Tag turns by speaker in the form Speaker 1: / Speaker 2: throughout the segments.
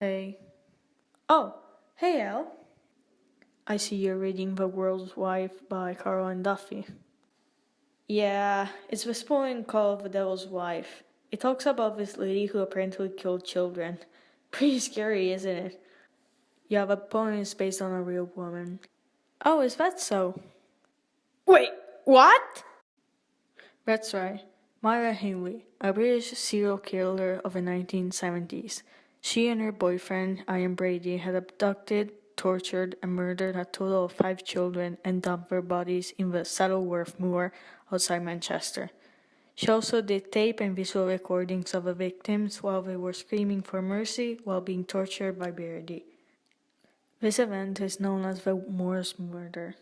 Speaker 1: Hey. Oh, hey Elle. I see you're reading The World's Wife by Caroline Duffy. Yeah, it's this poem called The Devil's Wife. It talks about this lady who apparently killed children. Pretty scary, isn't it? Yeah, the poem is based on a real woman. Oh, is that so? Wait, what? That's right. Myra Hindley, a British serial killer of the 1970s. She and her boyfriend, Ian Brady, had abducted, tortured, and murdered a total of 5 children and dumped their bodies in the Saddleworth Moor outside Manchester. She also did tape and visual recordings of the victims while they were screaming for mercy while being tortured by Brady. This event is known as the Moor's Murder.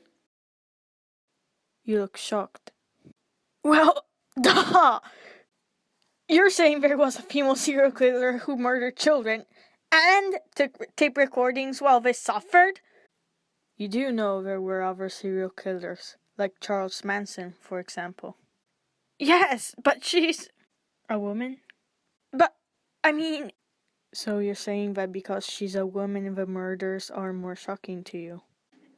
Speaker 1: You look shocked. Well, duh! You're saying there was a female serial killer who murdered children and took tape recordings while they suffered? You do know there were other serial killers, like Charles Manson, for example. Yes, but she's a woman? But, I mean... So you're saying that because she's a woman, the murders are more shocking to you?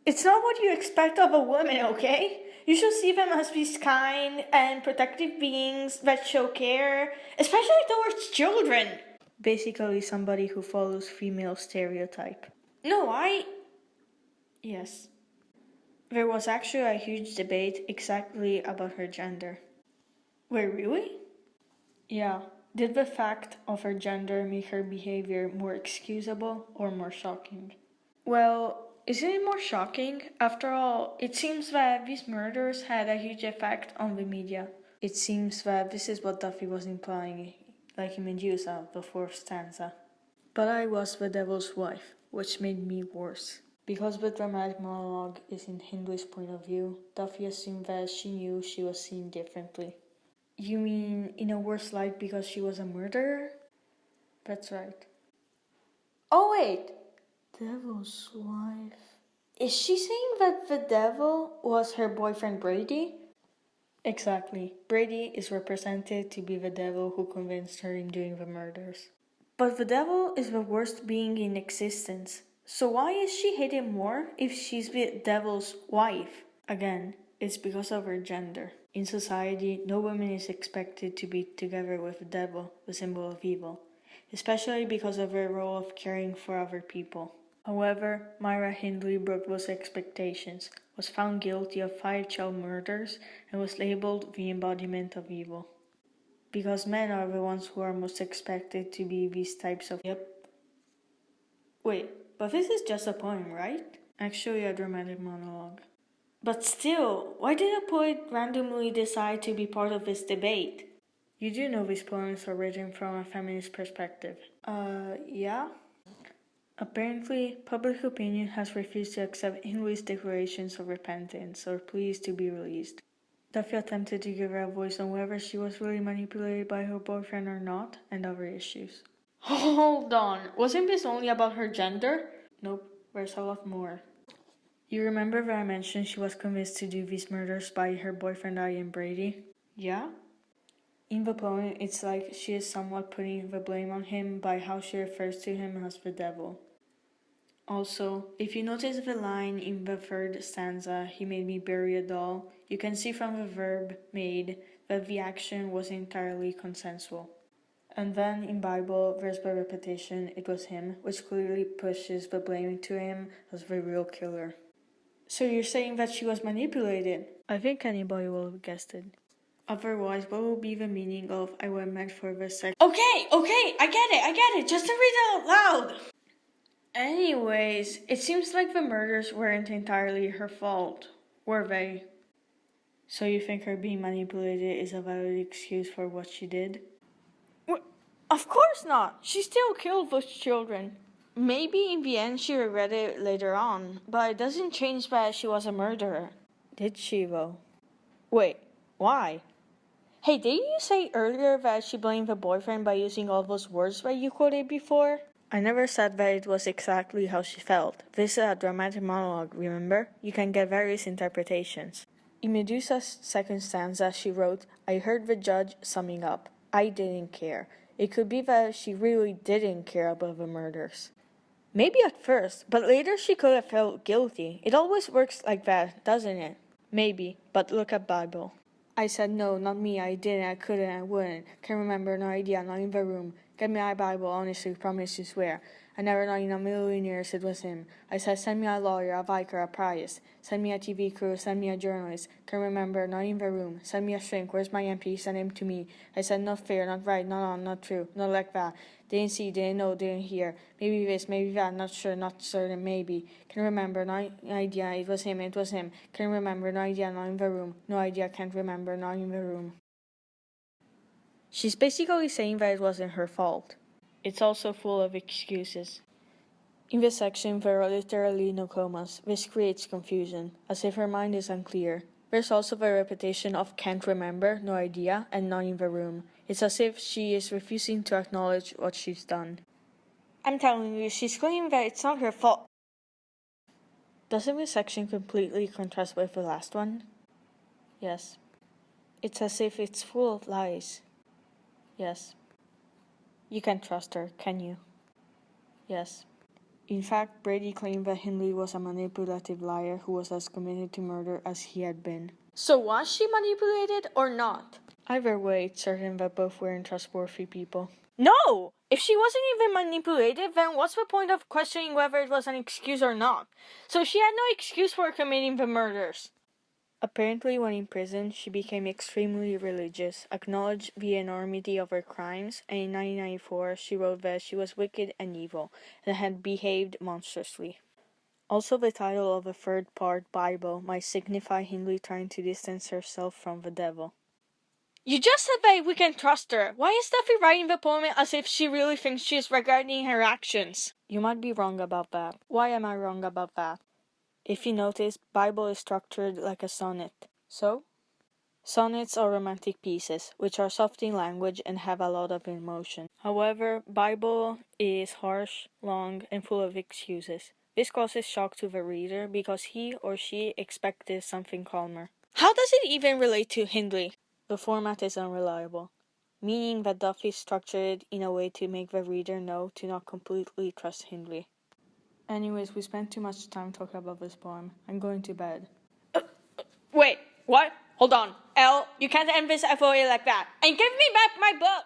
Speaker 1: It's not what you expect of a woman, okay? You should see them as these kind and protective beings that show care, especially towards children. Basically, somebody who follows female stereotype. No, Yes. There was actually a huge debate exactly about her gender. Wait, really? Yeah. Did the fact of her gender make her behavior more excusable or more shocking? Well, isn't it more shocking? After all, it seems that these murders had a huge effect on the media. It seems that this is what Duffy was implying, like in Medusa, the 4th stanza. But I was the devil's wife, which made me worse. Because the dramatic monologue is in Hindley's point of view, Duffy assumed that she knew she was seen differently. You mean in a worse light because she was a murderer? That's right. Oh wait! Devil's wife. Is she saying that the devil was her boyfriend Brady? Exactly. Brady is represented to be the devil who convinced her in doing the murders. But the devil is the worst being in existence. So why is she hated more if she's the devil's wife? Again, it's because of her gender. In society, no woman is expected to be together with the devil, the symbol of evil, especially because of her role of caring for other people. However, Myra Hindley broke those expectations, was found guilty of 5 child murders, and was labeled the embodiment of evil. Because men are the ones who are most expected to be these types of... Yep. Wait, but this is just a poem, right? Actually a dramatic monologue. But still, why did a poet randomly decide to be part of this debate? You do know these poems are written from a feminist perspective. Yeah? Apparently, public opinion has refused to accept Hindley's declarations of repentance or pleas to be released. Duffy attempted to give her a voice on whether she was really manipulated by her boyfriend or not, and other issues. Hold on, wasn't this only about her gender? Nope, there's a lot more. You remember that I mentioned she was convinced to do these murders by her boyfriend Ian Brady? Yeah? In the poem, it's like she is somewhat putting the blame on him by how she refers to him as the devil. Also, if you notice the line in the 3rd stanza, he made me bury a doll, you can see from the verb made that the action was entirely consensual. And then in Bible, there's the repetition, it was him, which clearly pushes the blame to him as the real killer. So you're saying that she was manipulated? I think anybody will have guessed it. Otherwise, what will be the meaning of I went mad for the sex? Okay, I get it, just to read it out loud! Anyways, it seems like the murders weren't entirely her fault, were they? So you think her being manipulated is a valid excuse for what she did? Of course not! She still killed those children. Maybe in the end she regretted it later on, but it doesn't change that she was a murderer. Did she, though? Wait, why? Hey, didn't you say earlier that she blamed the boyfriend by using all those words that you quoted before? I never said that it was exactly how she felt. This is a dramatic monologue, remember? You can get various interpretations. In Medusa's 2nd stanza, she wrote, I heard the judge summing up. I didn't care. It could be that she really didn't care about the murders. Maybe at first, but later she could have felt guilty. It always works like that, doesn't it? Maybe, but look at Bible. I said no, not me, I didn't, I couldn't, I wouldn't. Can't remember, no idea, not in the room. Get me my Bible, honestly, promise you swear. I never know in a million years it was him. I said send me a lawyer, a vicar, a priest. Send me a TV crew, send me a journalist. Can't remember, not in the room. Send me a shrink, where's my MP, send him to me. I said not fair, not right, not on, not true, not like that. Didn't see, didn't know, didn't hear. Maybe this, maybe that, not sure, not certain, maybe. Can remember, no idea, it was him, it was him. Can remember, no idea, not in the room. No idea, can't remember, not in the room. She's basically saying that it wasn't her fault. It's also full of excuses. In this section, there are literally no commas. This creates confusion, as if her mind is unclear. There's also the repetition of can't remember, no idea, and not in the room. It's as if she is refusing to acknowledge what she's done. I'm telling you, she's claiming that it's not her fault. Doesn't this section completely contrast with the last one? Yes. It's as if it's full of lies. Yes. You can't trust her, can you? Yes. In fact, Brady claimed that Hindley was a manipulative liar who was as committed to murder as he had been. So was she manipulated or not? Either way, it's certain that both weren't trustworthy people. No! If she wasn't even manipulated, then what's the point of questioning whether it was an excuse or not? So she had no excuse for committing the murders. Apparently, when in prison, she became extremely religious, acknowledged the enormity of her crimes, and in 1994, she wrote that she was wicked and evil, and had behaved monstrously. Also, the title of the third part, Bible, might signify Hindley trying to distance herself from the devil. You just said that we can trust her. Why is Duffy writing the poem as if she really thinks she is regarding her actions? You might be wrong about that. Why am I wrong about that? If you notice, Bible is structured like a sonnet. So? Sonnets are romantic pieces, which are soft in language and have a lot of emotion. However, Bible is harsh, long, and full of excuses. This causes shock to the reader because he or she expected something calmer. How does it even relate to Hindley? The format is unreliable, meaning that Duffy structured it in a way to make the reader know to not completely trust Hindley. Anyways, we spent too much time talking about this poem. I'm going to bed. Wait, what? Hold on. Elle, you can't end this FOA like that. And give me back my book!